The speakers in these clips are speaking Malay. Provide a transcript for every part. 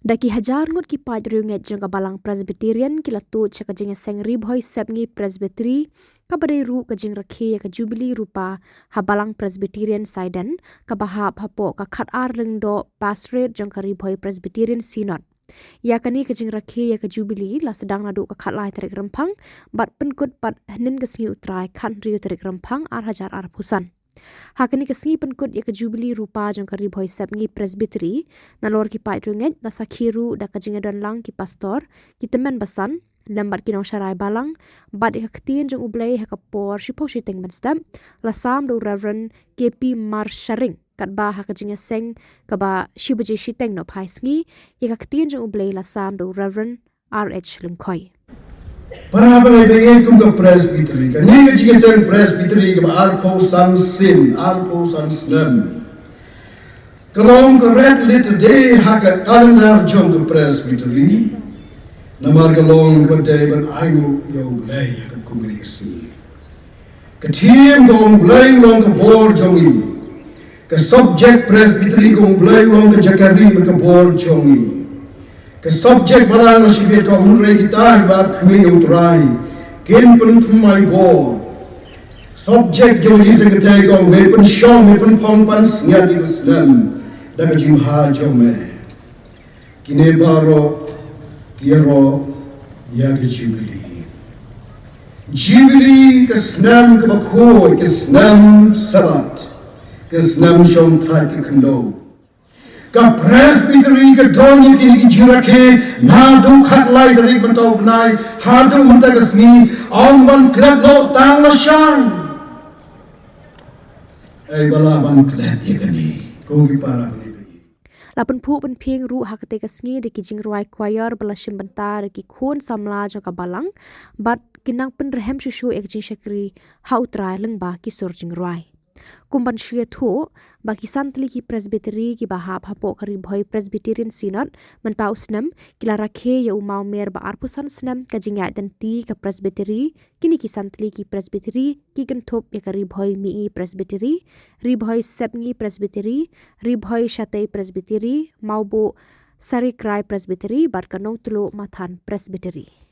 Daki Hajar Ngut ki pai Riewngeit jangka balang Presbyterian ki latut cha ka Jingiaseng Rbsp ngi Presbytery ka badai ru ka jing rakhe ka Jubilee rupa habalang Presbyterian Saiden ka bahap hapo ka khat ar lengdo pastorate jangka Rbsp Presbyterian Synod. Ya kani ka jing rakhe ya ka Jubilee la sedang nadu ka khat lai tarik rempang bat penkut pat henin ka singi utrai khan riu tarik rempang ar Hajar ar pusan. Hakani kesengi penkut ya ke Jubilee rupa jang kari boy sep ngi Presbytery nalor ki pai Riewngeit da sakhiru da kajinga don lang ki pastor ki temen basan lambat ki nong syarai balang bat ya ketin jang ublei ha kapor shipo shiteng ban stem la sam do Reverend KP Marsharing kat ba ha Jingiaseng ka ba shibaje shiteng no pai sngi ya ketin jang ublei la sam do Reverend RH Lungkoi. Para pengai kum ke Presbytery kan ni ke Jingiaseng Presbytery ke arpo san snem kalong ke red lit day hak kalendar jong ke Presbytery namar kalong ke day ban ainu yo lay hak kongregasi ke team gong lay long ke bor jongi ke subject Presbytery gong lay long ke jakari ke bor jongi ke subjek barang nasibet kau munrai kita ibarat kami utrai ken pun thumai bo subjek joji seketai kau wepen shong wepen pongpan snyati Islam daga jimha jome kine baro kiero ya ke Jubilee ke snam ke bakho ke snam sabat ke snam shong thai ke khando ka Presbytery ka doni kini jirakhe na do khat lai dari bantau banai ha do manta kasni on ban klap no tang la shine ai bala ban klap ye kani ko ki para ni Lapan pu pen pieng ru hakate kasngi de ki jing ruai choir belashim bentar ki khon Samla jangka balang bat kinang pen rehem shushu ek jing shakri hautrai lengba ki sur jing ruai kumban shue thu baki santli ki Presbytery ki bahap hapo kari boy Presbyterian Synod mentau snem kila rakhe ya umau mer ba arpusan snem ka jingai dan ti ka Presbytery kini ki santli ki Presbytery ki genthop ya kari boy mi Presbytery Rbsp sep ngi Presbytery Rbsp shatei Presbytery maubo sari krai Presbytery bar kanong tulo mathan Presbytery.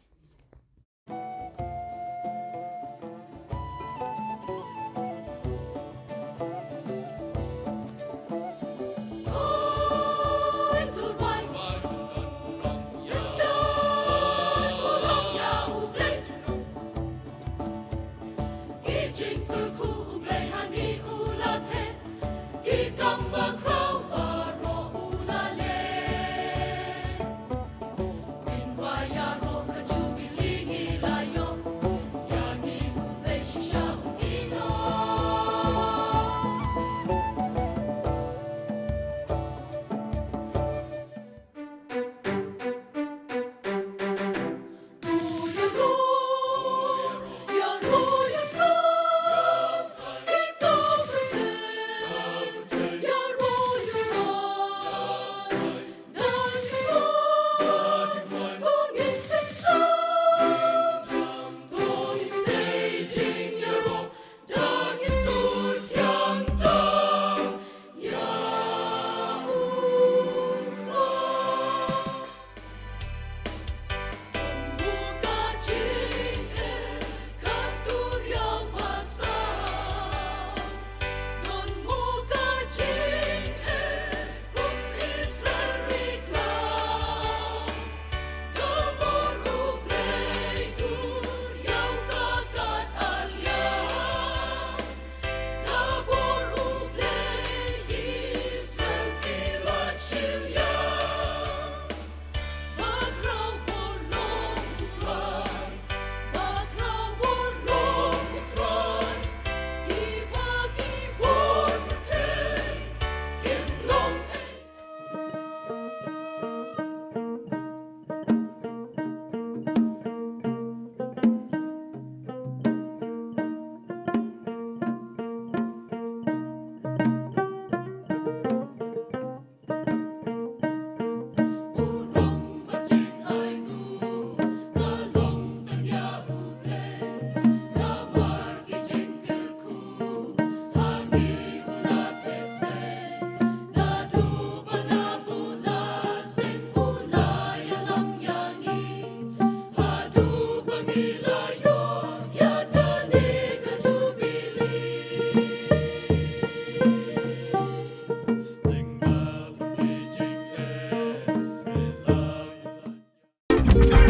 Ngut.